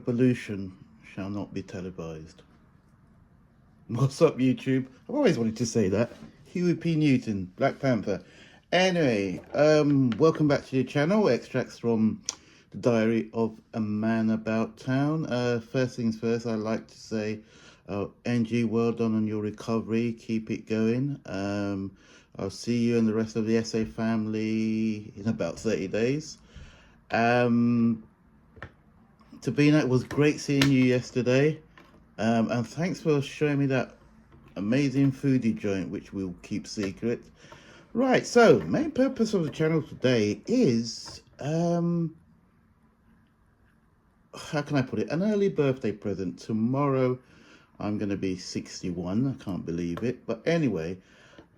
revolution shall not be televised. What's up, YouTube? I've always wanted to say that. Huey P. Newton, Black Panther. Anyway, welcome back to your channel. Extracts from the Diary of a Man About Town. First things first, I'd like to say, NG, well done on your recovery. Keep it going. I'll see you and the rest of the SA family in about 30 days. Tabina, it was great seeing you yesterday. And thanks for showing me that amazing foodie joint, which we'll keep secret. Right, so main purpose of the channel today is, how can I put it? An early birthday present. Tomorrow I'm going to be 61. I can't believe it. But anyway,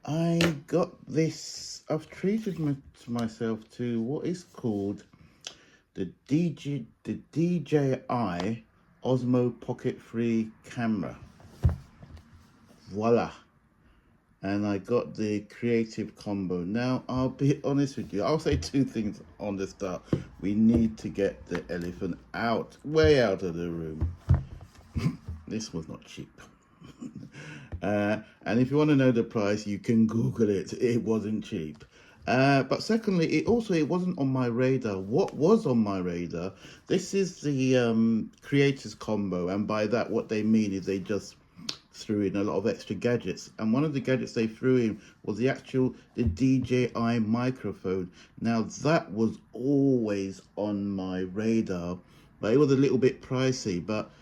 I got this. I've treated myself to what is called the DJI Osmo Pocket Free camera. Voila. And I got the creative combo. Now, I'll be honest with you. I'll say two things on the start. We need to get the elephant out, way out of the room. This was not cheap. And if you want to know the price, you can Google it. It wasn't cheap. But secondly, it wasn't on my radar. What was on my radar? This is the creators combo, and by that, what they mean is they just threw in a lot of extra gadgets. And one of the gadgets they threw in was the DJI microphone. Now that was always on my radar, but it was a little bit pricey. But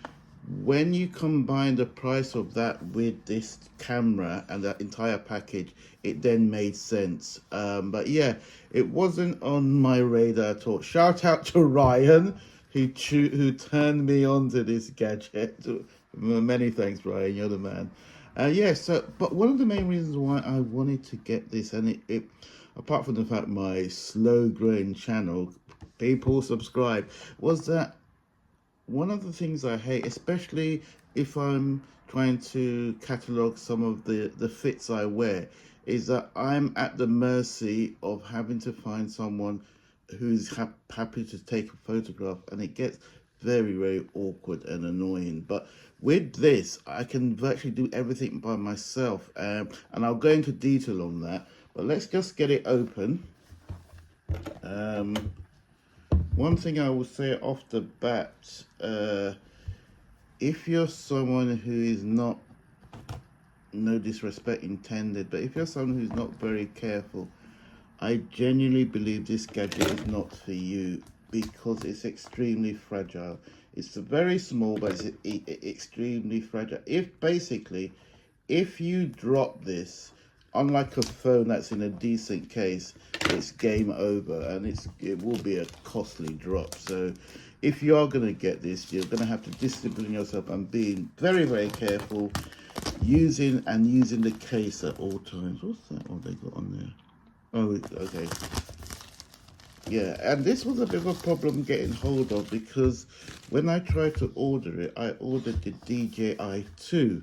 when you combine the price of that with this camera and that entire package, it then made sense. But yeah, it wasn't on my radar at all. Shout out to Ryan, who turned me on to this gadget. Many thanks, Ryan, you're the man. Yeah, but one of the main reasons why I wanted to get this, and it apart from the fact my slow growing channel, people subscribe, was that one of the things I hate, especially if I'm trying to catalogue some of the fits I wear, is that I'm at the mercy of having to find someone who's happy to take a photograph, and it gets very, very awkward and annoying. But with this, I can virtually do everything by myself, and I'll go into detail on that. But let's just get it open. One thing I will say off the bat, if you're someone who is not, no disrespect intended, but if you're someone who's not very careful, I genuinely believe this gadget is not for you, because it's extremely fragile. It's very small, but it's extremely fragile. If you drop this, unlike a phone that's in a decent case, it's game over, and it will be a costly drop. So if you are going to get this, you're going to have to discipline yourself and being very, very careful using the case at all times. What's that? Oh, they got on there. Oh, okay. Yeah, and this was a bit of a problem getting hold of, because when I tried to order it, I ordered the DJI 2.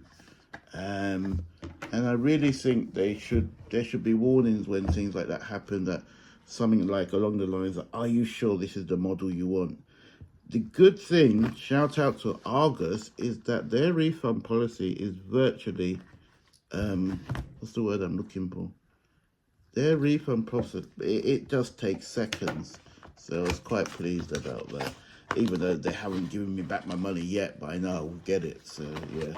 And I really think there should be warnings when things like that happen, that something like along the lines of, are you sure this is the model you want? The good thing, shout out to Argus, is that their refund policy is virtually, what's the word I'm looking for? Their refund process, it just takes seconds. So I was quite pleased about that. Even though they haven't given me back my money yet, but I know I will get it. So yeah.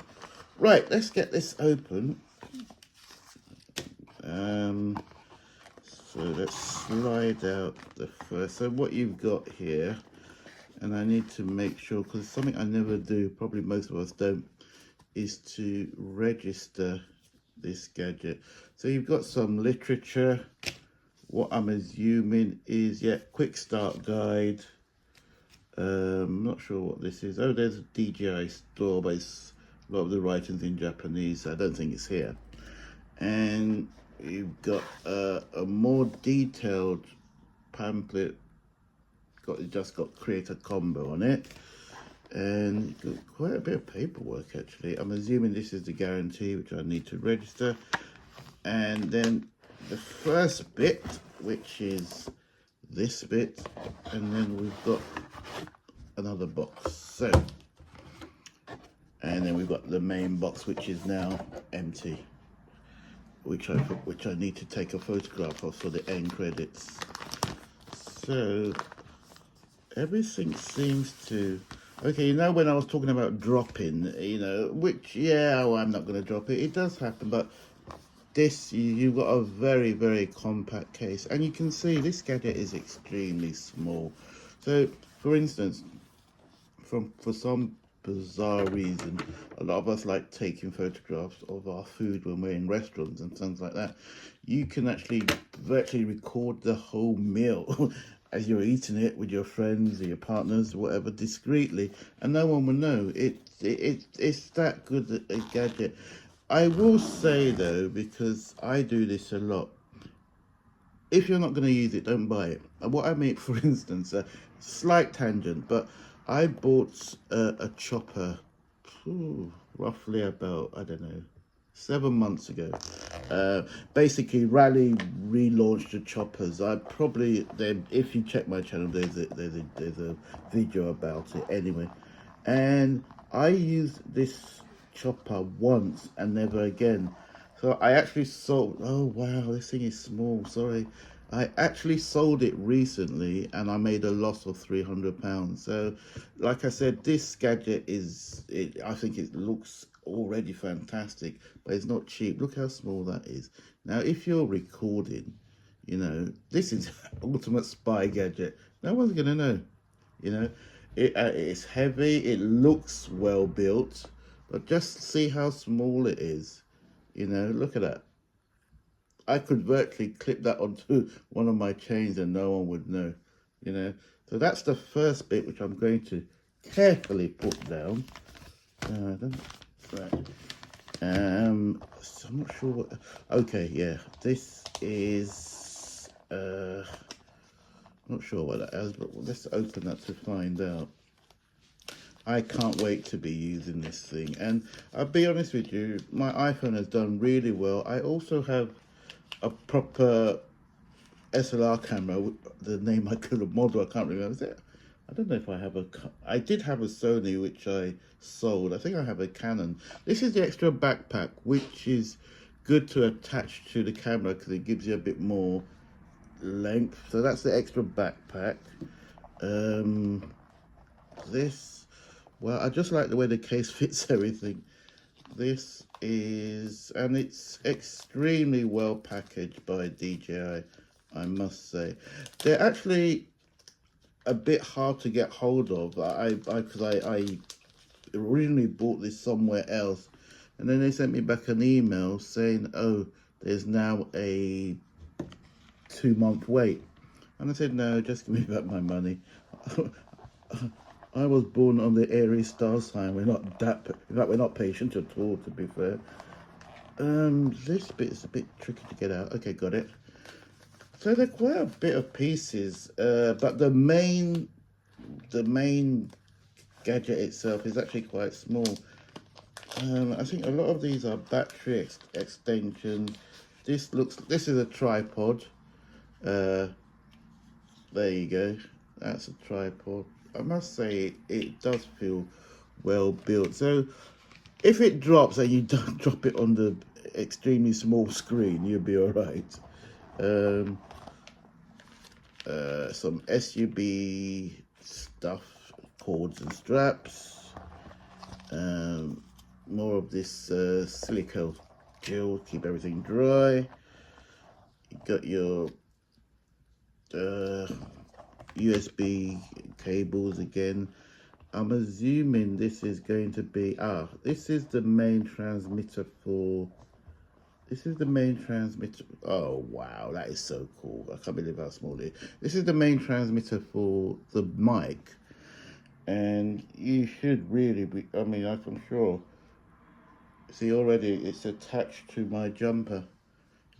Right, let's get this open. So let's slide out the first. So what you've got here, and I need to make sure, because something I never do, probably most of us don't, is to register this gadget. So you've got some literature. What I'm assuming is, yeah, quick start guide. I'm not sure what this is. Oh, there's a DJI store, but it's a lot of the writing's in Japanese, so I don't think it's here. And you've got a more detailed pamphlet. It just got creator combo on it, and got quite a bit of paperwork actually. I'm assuming this is the guarantee, which I need to register. And then the first bit, which is this bit, and then we've got another box. So, and then we've got the main box, which is now empty, which I need to take a photograph of for the end credits. So everything seems to, okay, you know, when I was talking about dropping, you know, which, yeah, well, I'm not going to drop it. It does happen, but this, you've got a very, very compact case. And you can see this gadget is extremely small. So, for instance, for some bizarre reason, a lot of us like taking photographs of our food when we're in restaurants and things like that. You can actually virtually record the whole meal as you're eating it with your friends or your partners, whatever, discreetly, and no one will know. It's that good a gadget. I will say though, because I do this a lot, if you're not going to use it, don't buy it. What I mean, for instance, a slight tangent, but I bought a chopper roughly about, I don't know, 7 months ago. Basically, Rally relaunched the choppers. I probably, if you check my channel, there's a video about it anyway. And I used this chopper once and never again. So I actually sold, oh wow, this thing is small, sorry. I actually sold it recently and I made a loss of £300. So like I said, this gadget I think it looks already fantastic, but it's not cheap. Look how small that is. Now, if you're recording, you know, this is ultimate spy gadget. No one's gonna know, you know. It's heavy, it looks well built, but just see how small it is. You know, look at that. I could virtually clip that onto one of my chains and no one would know, you know. So that's the first bit, which I'm going to carefully put down. Right. So I'm not sure what, okay, yeah, this is, not sure what that is, but let's open that to find out. I can't wait to be using this thing. And I'll be honest with you, my iPhone has done really well. I also have a proper SLR camera. The name I could have model, I can't remember. Is it? I don't know if I have I did have a Sony, which I sold. I think I have a Canon. This is the extra backpack, which is good to attach to the camera because it gives you a bit more length. So that's the extra backpack. This, well, I just like the way the case fits everything. This is, and it's extremely well packaged by DJI, I must say. They're actually a bit hard to get hold of. Because I originally bought this somewhere else, and then they sent me back an email saying, oh, there's now a 2-month wait. And I said, no, just give me back my money. I was born on the Aries star sign. We're not that, in fact, we're not patient at all, to be fair. This bit is a bit tricky to get out. Okay, got it. So they're quite a bit of pieces, but the main gadget itself is actually quite small. I think a lot of these are battery extensions. This is a tripod. There you go. That's a tripod. I must say it does feel well built. So if it drops and you don't drop it on the extremely small screen, you'll be all right. Some SUB stuff, cords and straps. More of this silica gel, keep everything dry. You got your USB cables again. I'm assuming this is going to be, this is the main transmitter for, oh wow, that is so cool. I can't believe how small it is. This is the main transmitter for the mic. And you should really be, I mean, I'm sure, see already it's attached to my jumper.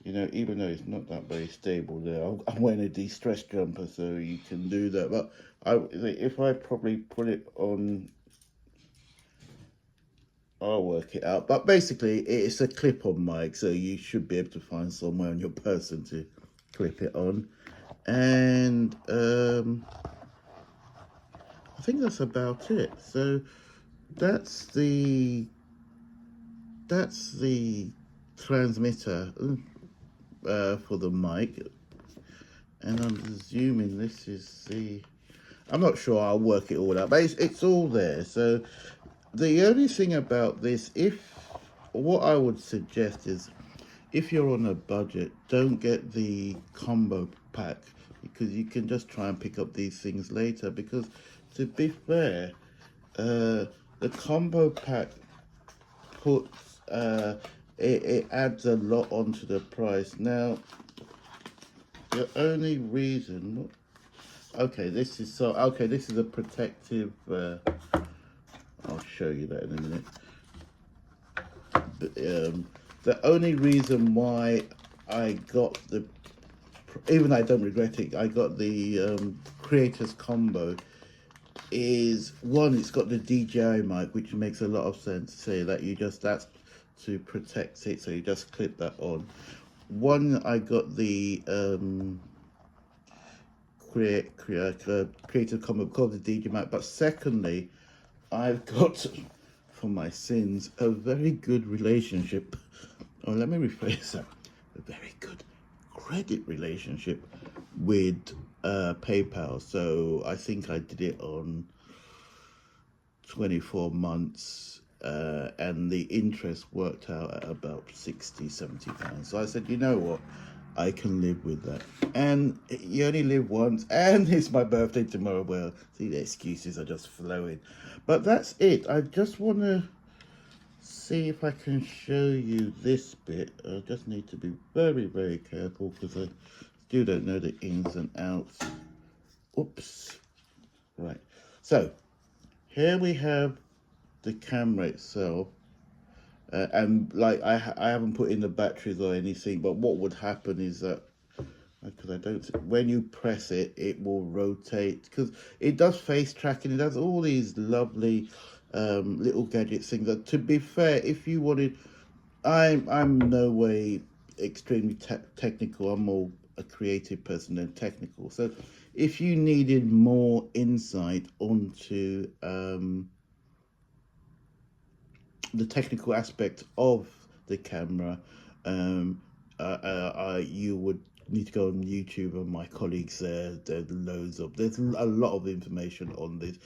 You know, even though it's not that very stable there, I'm wearing a de-stress jumper, so you can do that. But if I probably put it on, I'll work it out. But basically, it's a clip-on mic, so you should be able to find somewhere on your person to clip it on. And I think that's about it. So that's the transmitter for the mic, and I'm assuming this is the. I'm not sure. I'll work it all out, but it's all there. So the only thing about this, what I would suggest is, if you're on a budget, don't get the combo pack, because you can just try and pick up these things later. Because to be fair, the combo pack puts it adds a lot onto the price. Now, the only reason, okay, this is a protective. I'll show you that in a minute. The only reason why I got even though I don't regret it, I got the creators combo, is one, it's got the DJI mic, which makes a lot of sense. Say that that's to protect it, so you just clip that on. One, I got the creative combo because of the DJI mic, but secondly, I've got, for my sins, a very good relationship. Oh, let me rephrase that. A very good credit relationship with PayPal. So I think I did it on 24 months, and the interest worked out at about 60, 70 pounds. So I said, you know what? I can live with that. And you only live once, and it's my birthday tomorrow. Well, see, the excuses are just flowing. But that's it. I just want to see if I can show you this bit. I just need to be very, very careful because I still don't know the ins and outs. Oops. Right. So, here we have the camera itself. And like I haven't put in the batteries or anything, but what would happen is that, because I don't, when you press it, it will rotate, because it does face tracking, it does all these lovely little gadgets things. That, to be fair, if you wanted, I'm no way extremely technical. I'm more a creative person than technical. So if you needed more insight onto the technical aspect of the camera, you would need to go on YouTube, and my colleagues there's a lot of information on this.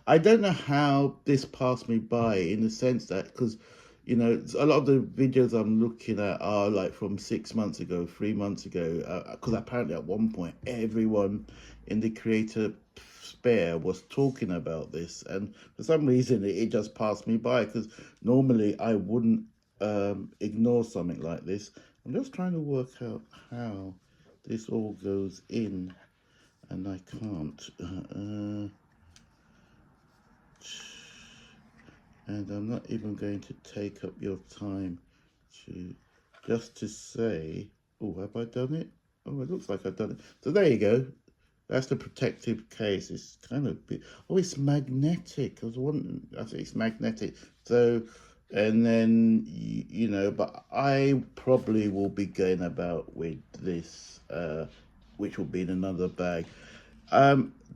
I don't know how this passed me by, in the sense that, because a lot of the videos I'm looking at are like from 6 months ago, 3 months ago, because apparently at one point everyone in the creator spare was talking about this, and for some reason it just passed me by, because normally I wouldn't ignore something like this. I'm just trying to work out how this all goes in, and I can't. And I'm not even going to take up your time to say, oh, have I done it? Oh, it looks like I've done it. So there you go. That's the protective case. It's kind of big. Oh, it's magnetic. I think it's magnetic. So, and then, but I probably will be going about with this, which will be in another bag.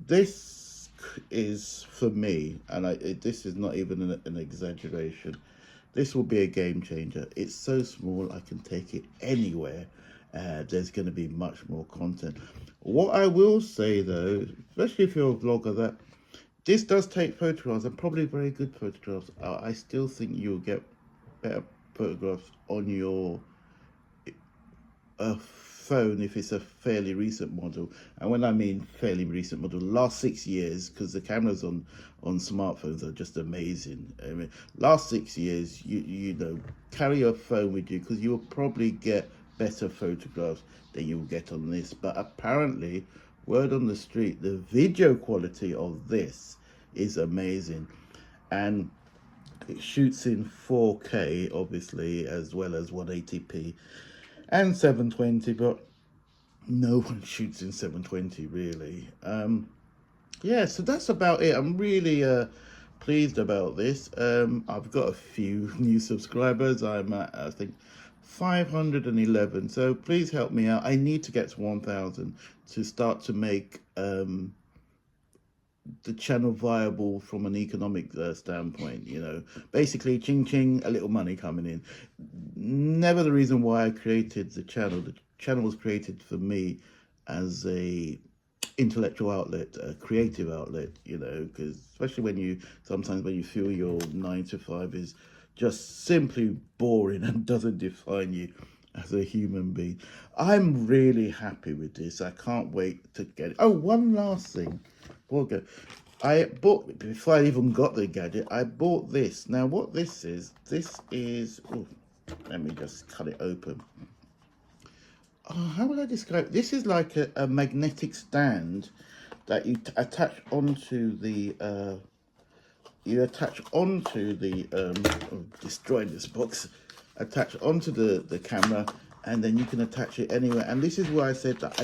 This is, for me, and this is not even an exaggeration, this will be a game changer. It's so small, I can take it anywhere. There's going to be much more content. What I will say though, especially if you're a vlogger, that this does take photographs, and probably very good photographs. I still think you'll get better photographs on your phone if it's a fairly recent model. And when I mean fairly recent model, last 6 years, because the cameras on smartphones are just amazing. I mean, last 6 years, you know, carry your phone with you, because you will probably get better photographs than you'll get on this. But apparently, word on the street, the video quality of this is amazing, and it shoots in 4K, obviously, as well as 180p and 720, but no one shoots in 720 really. Yeah, so that's about it. I'm really pleased about this. I've got a few new subscribers. I'm at, I think, 511, so please help me out. I need to get to 1,000 to start to make the channel viable from an economic standpoint. Basically, ching ching, a little money coming in. Never the reason why I created the channel. The channel was created for me as a intellectual outlet, a creative outlet, because especially sometimes when you feel your 9 to 5 is just simply boring and doesn't define you as a human being. I'm really happy with this. I can't wait to get it. Oh, one last thing. I bought, before I even got the gadget, I bought this. Now, what this is, oh, let me just cut it open. Oh, how would I describe it? This is like a magnetic stand that you attach onto the, destroying this box, attach onto the camera, and then you can attach it anywhere. And this is where I said that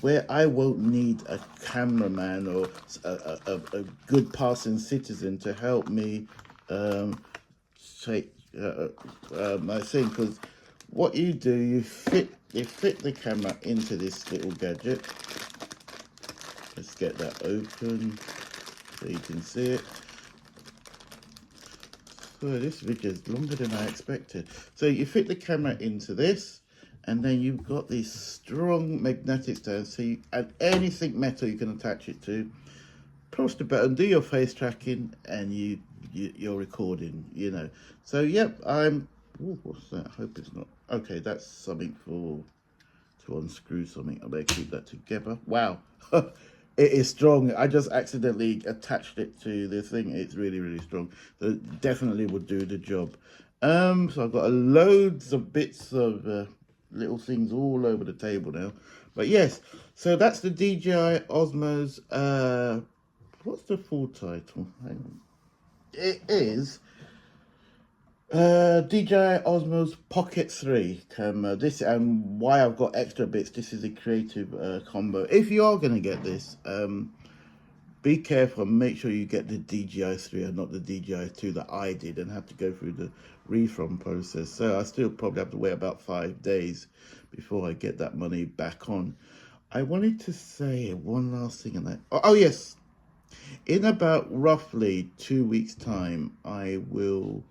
where I won't need a cameraman or a good passing citizen to help me take my thing, because what you do, you fit the camera into this little gadget. Let's get that open so you can see it. So this video is longer than I expected. So you fit the camera into this, and then you've got these strong magnetic stands. So and anything metal you can attach it to. Push the button, do your face tracking, and you're recording. So yep, ooh, what's that? I hope it's not. Okay, that's something to unscrew something. I better keep that together. Wow. It is strong. I just accidentally attached it to this thing. It's really, really strong. So it definitely would do the job. So I've got loads of bits of little things all over the table now. But yes, so that's the DJI Osmo's, what's the full title? Hang on. It is DJI Osmo's Pocket 3 camera. This, and why I've got extra bits, this is a creative combo. If you are going to get this, be careful and make sure you get the DJI 3 and not the DJI 2 that I did and have to go through the refund process. So I still probably have to wait about 5 days before I get that money back on. I wanted to say one last thing on that. Oh yes, in about roughly 2 weeks' time, I will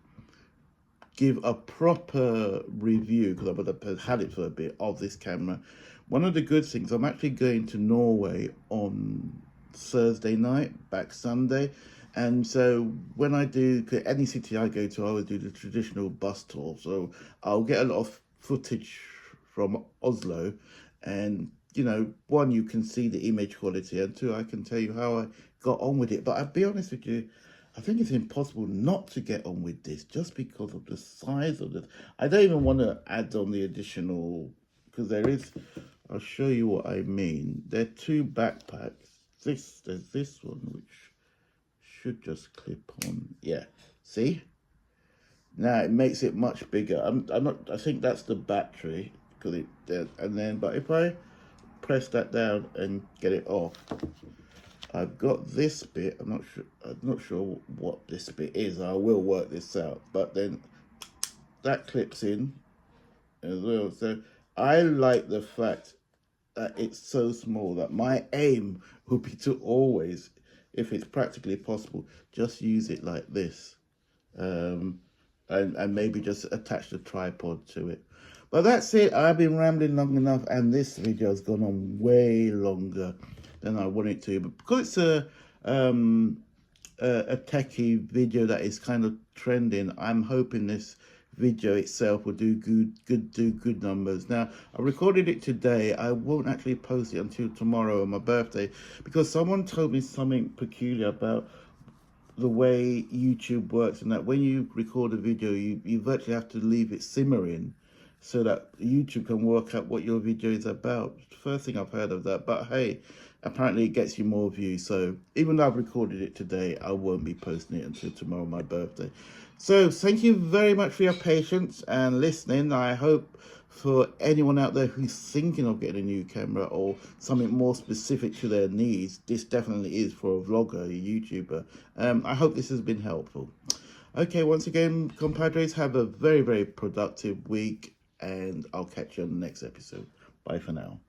give a proper review, because I've had it for a bit, of this camera. One of the good things, I'm actually going to Norway on Thursday night, back Sunday, and so when I do any city I go to, I always do the traditional bus tour, so I'll get a lot of footage from Oslo, and one, you can see the image quality, and two, I can tell you how I got on with it. But I'll be honest with you, I think it's impossible not to get on with this just because of the size of this. I don't even want to add on the additional, because I'll show you what I mean. There are 2 backpacks. There's this one, which should just clip on. Yeah, see? Now it makes it much bigger. I think that's the battery, because but if I press that down and get it off, I've got this bit. I'm not sure what this bit is. I will work this out. But then that clips in as well. So I like the fact that it's so small that my aim would be to always, if it's practically possible, just use it like this. And maybe just attach the tripod to it. But that's it. I've been rambling long enough, and this video has gone on way longer than I wanted to, but because it's a techie video that is kind of trending, I'm hoping this video itself will do good numbers. Now, I recorded it today. I won't actually post it until tomorrow on my birthday, because someone told me something peculiar about the way YouTube works, and that when you record a video, you virtually have to leave it simmering so that YouTube can work out what your video is about. First thing I've heard of that, but hey, apparently it gets you more views. So even though I've recorded it today, I won't be posting it until tomorrow, my birthday. So thank you very much for your patience and listening. I hope for anyone out there who's thinking of getting a new camera or something more specific to their needs, this definitely is for a vlogger, a YouTuber. I hope this has been helpful. Okay, once again, compadres, have a very, very productive week, and I'll catch you on the next episode. Bye for now.